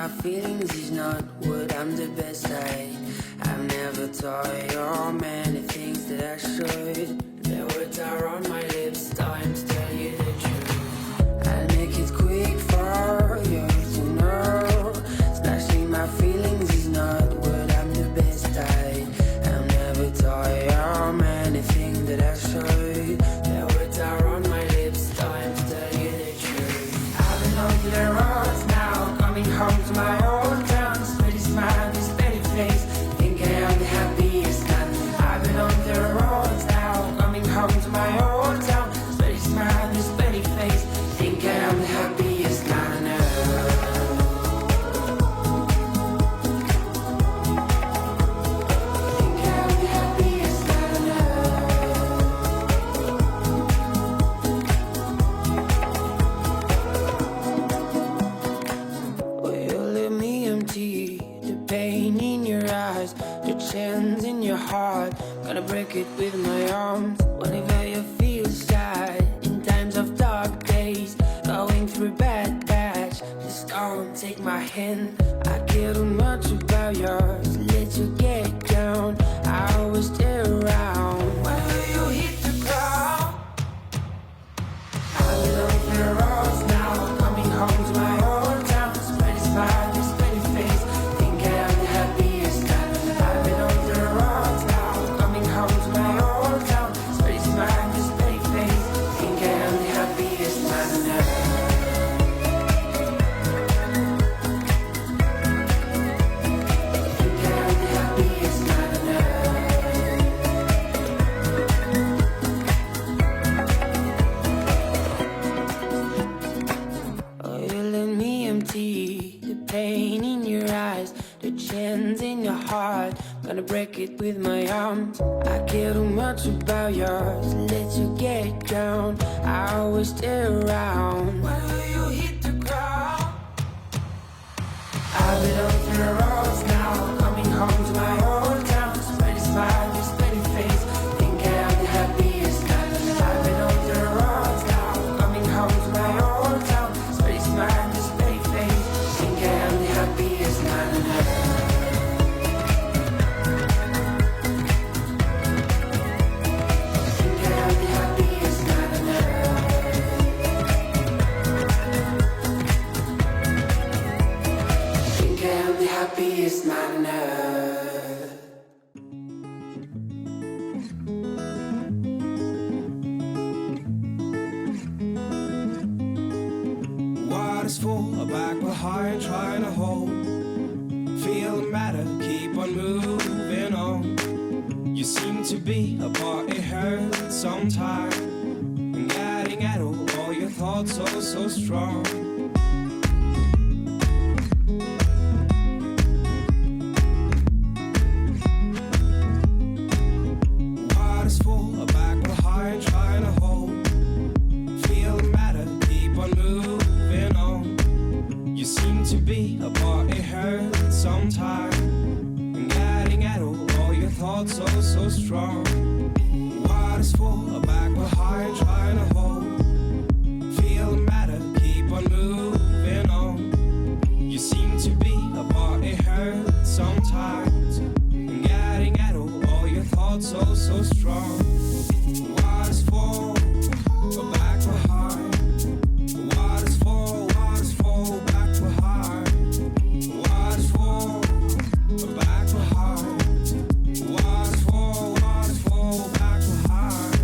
my feelings is not what I'm the best at. I've never told you many things that I should. The words are on my lips, time to tell you the truth. I'll make it quick for you to know. Slashing my feelings is not what I'm the best at. I've never told you many things that I should. The words are on my lips, time to tell you the truth. I've been on the roads now, coming home to my old town. Steady smile, this steady face, think I am the happiest man. I've been on the roads now, coming home to my old town. Steady smile, this steady face, think I am the happiest man. Chance in your heart, gonna break it with my arms. Whenever you feel sad, in times of dark days, going through a bad patch, just don't take my hand. I care too much about yours, let you get down. I always stay around whenever you hit the ground. I've been on the roads now, coming home to my old town. Spread a smile, this pretty face, think I am the happiest man. I've been on the roads now, coming home to my old town. Spread a smile, this pretty face, think I am the happiest man on earth. Think I am the happiest man on earth. Oh, you let me empty the pain in your eyes, the chance in your heart, gonna break it with my arms. I care too much about yours, let you get down. I always stay around whenever you hit the ground. I've been on the roads now, coming home to my old town. Spread a smile, this steady face, think I am the happiest man. I've been on the roads now, coming home to my old town. Spread a smile, this steady face, think I am the happiest man on earth. Think I am the happiest man on earth. Think I am the happiest man on earth. Water's full, back behind, trying to hold. Feel the matter, keep on moving on. You seem to be a part, it hurts sometimes. And getting at all your thoughts so strong. Water's full, back behind, trying to hold. Feel the matter, keep on moving on. You seem to be a part, it hurts sometimes. And getting at all your thoughts so strong. Water's full, back behind, trying to hold. Feel the matter, keep on moving on. You seem to be a part, it hurts sometimes. And getting at all your thoughts so strong. Water's full, back behind. Water's full, back behind. Water's full, back behind. Water's full, back behind.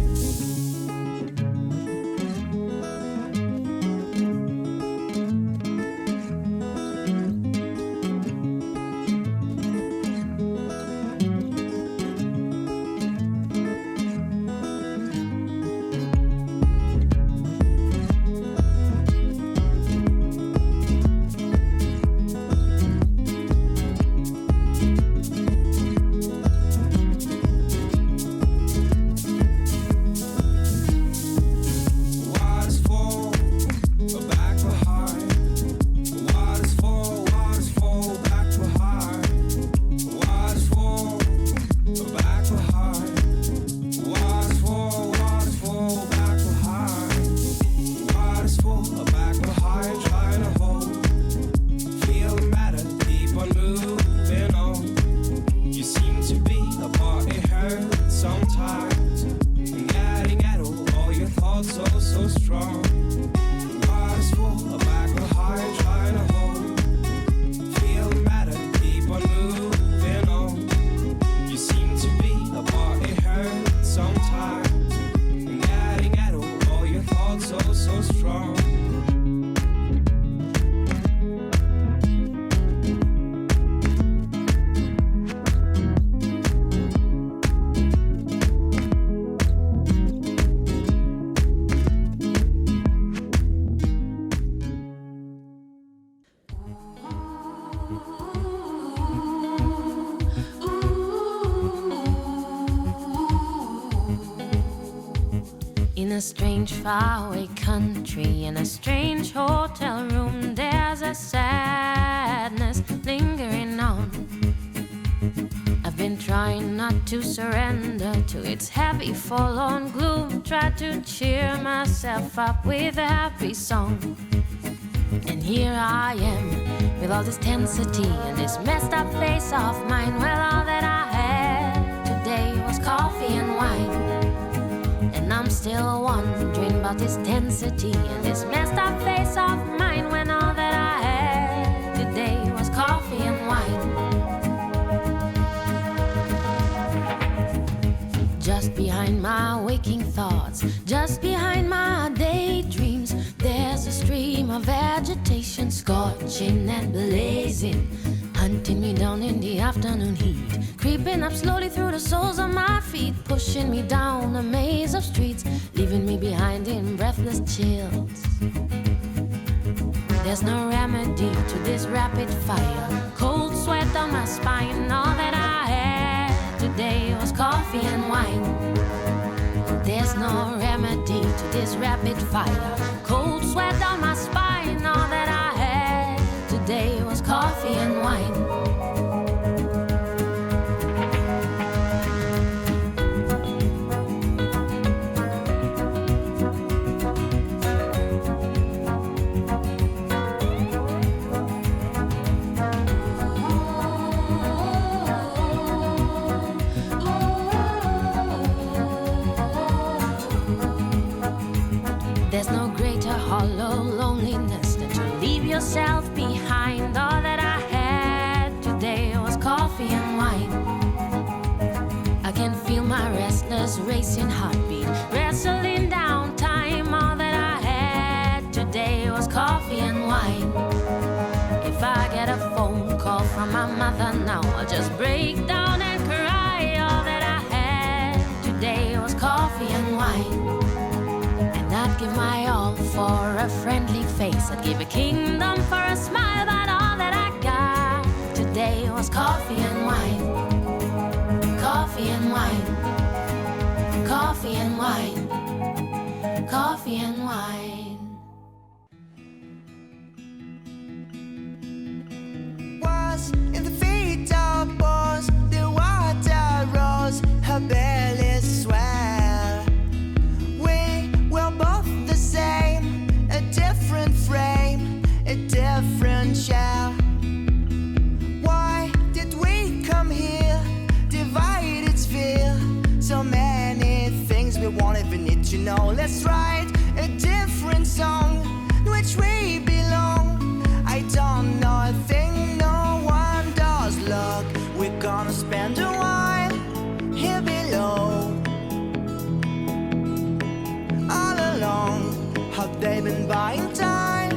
a strange faraway country, in a strange hotel room, there's a sadness lingering on. I've been trying not to surrender to its heavy forlorn gloom, try to cheer myself up with a happy song. And here I am, with all this tensity and this messed up face of mine. Well, all that I had today was coffee and wine. And I'm still wondering about this tensity and this messed up face of mine, when all that I had today was coffee and wine. Just behind my waking thoughts, just behind my daydreams, there's a stream of agitation, scorching and blazing, hunting me down in the afternoon heat, creeping up slowly through the soles of my feet, pushing me down a maze of streets, leaving me behind in breathless chills. There's no remedy to this rapid fire, cold sweat down my spine. All that I had today was coffee and wine. There's no remedy to this rapid fire, cold sweat down my spine. All that I had today was coffee and wine. There's no greater hollow loneliness than to leave yourself behind. All that I had today was coffee and wine. I can feel my restless racing heartbeat wrestling down time. All that I had today was coffee and wine. If I get a phone call from my mother now, I'll just break down and cry. All that I had today was coffee and wine. I'd give my all for a friendly face, I'd give a kingdom for a smile, but all that I got today was coffee and wine. Coffee and wine. Coffee and wine. Coffee and wine. Was in the feet of boys, the water rose, her belly swell. We're both the same, a different frame, a different shell. Why did we come here, divided sphere? So many things we won't even need to know. Let's write a different song, which we belong. I don't know a thing no one does. Look, we're gonna spend a while here below. All along, have they been buying time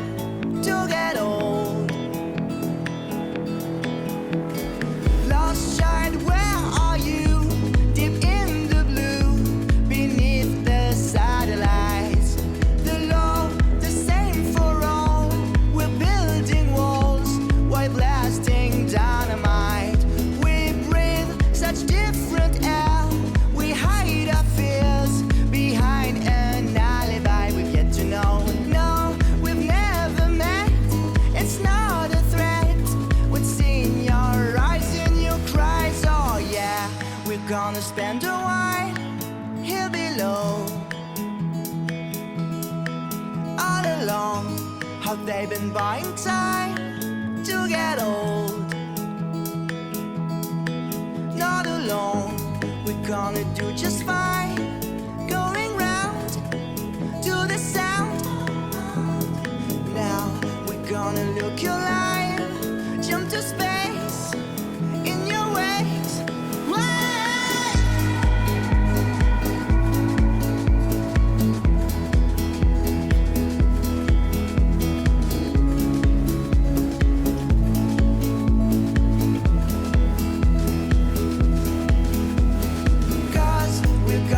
to get old? Lost child, where are you? Deep in the blue, beneath the satellites. The law, the same for all. We're building walls while blasting dynamite. We breathe such different air. We hide our fears behind an alibi. We've yet to know. No, we've never met. It's not a threat. What's in your eyes and your cries? Oh yeah, we're gonna spend a while here below. All along, have they been buying time to get old? Not alone, we're gonna do just fine. Going round to the sound. Now we're gonna look your line, jump to space in your waves. Wait! Cause we're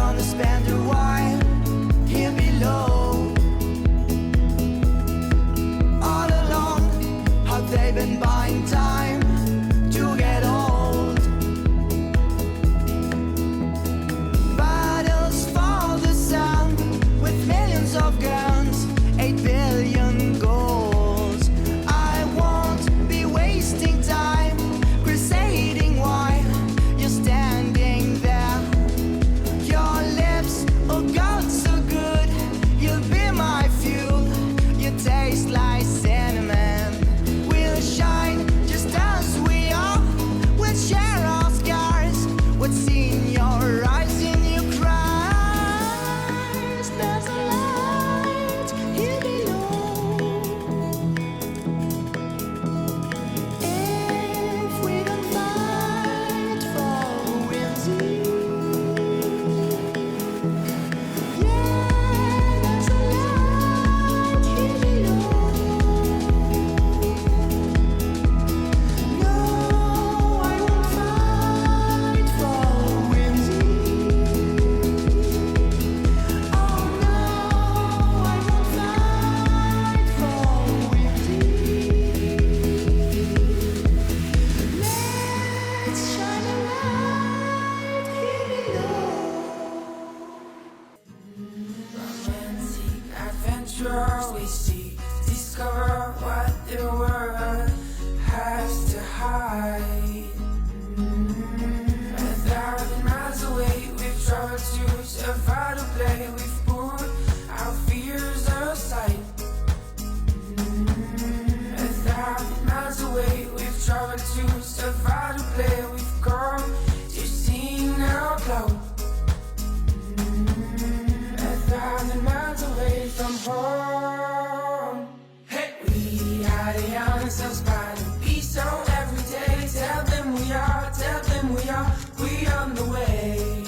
are, we on the way.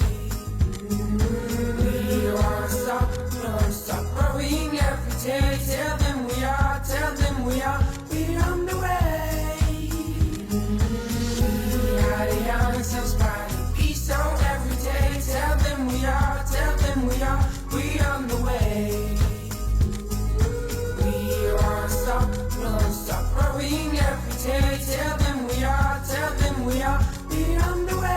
We won't stop growing every day. Tell them we are, we on the way. We are the youngsters fighting peace on every day. Tell them we are, we on the way. We won't stop growing every day. Tell them we are, we on the way.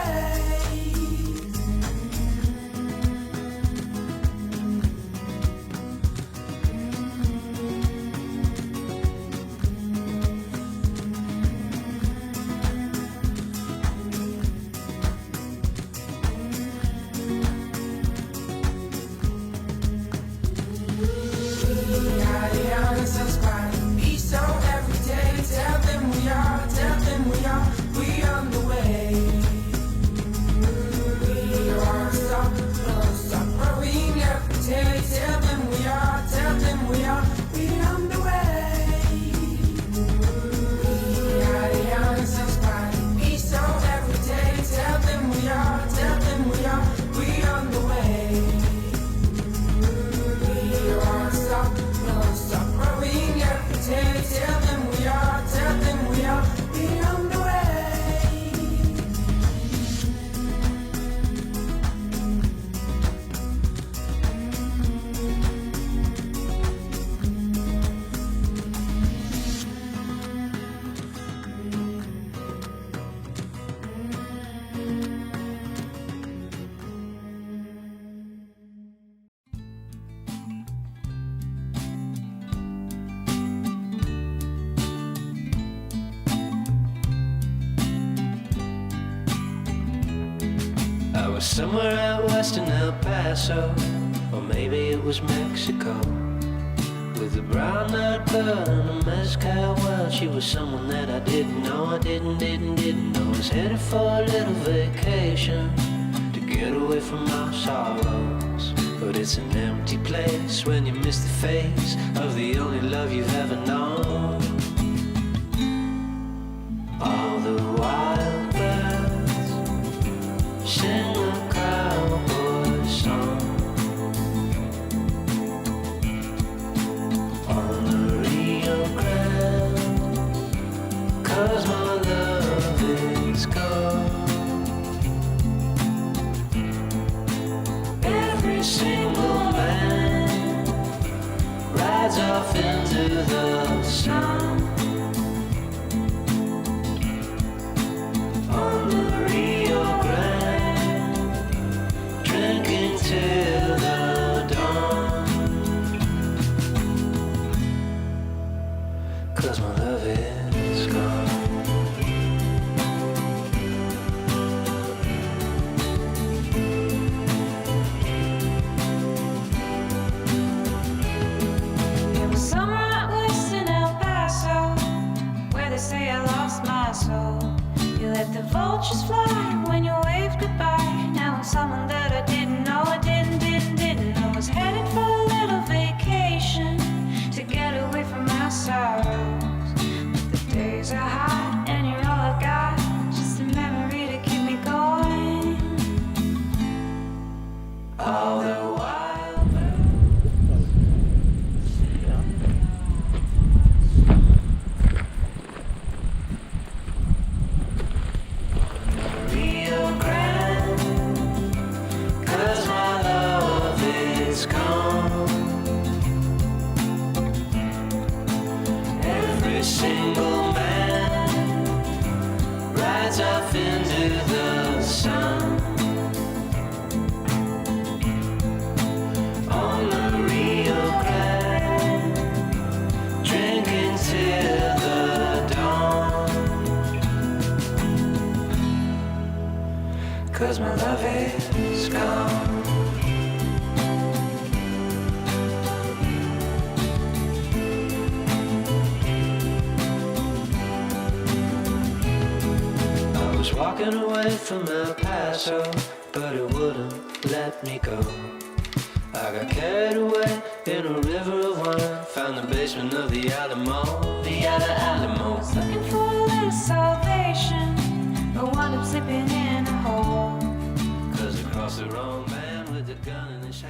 Somewhere out west in El Paso, or maybe it was Mexico, with a brown-eyed girl in a mezcal world. She was someone that I didn't know, I didn't know. I was headed for a little vacation to get away from my sorrows. But it's an empty place when you miss the face of the only love you've ever known. All the wild birds sing a cowboy song on the Rio Grande, 'cause my love is gone. Every single man rides off into the sun on the Rio Grande, drinking till the dawn, 'cause my love is gone. It was summer out west in El Paso, where they say I lost my soul. You let the vultures fly when you waved goodbye. Now I'm someone that I didn't know, I didn't know. Was headed for a little vacation to get away from my sorrows. But the days are hot and you're all I got, just a memory to keep me going. All the wild Rio Grande, 'cause my love is gone. Every single man rides off into the sun on the Rio Grande, drinking till the dawn, 'cause my love is gone. I was walking away from El Paso, but it wouldn't let me go. I got carried away in a river of wine, found the basement of the Alamo, Looking for a little salvation, but wound up sleeping in a hole. the wrong man with a gun in his hand.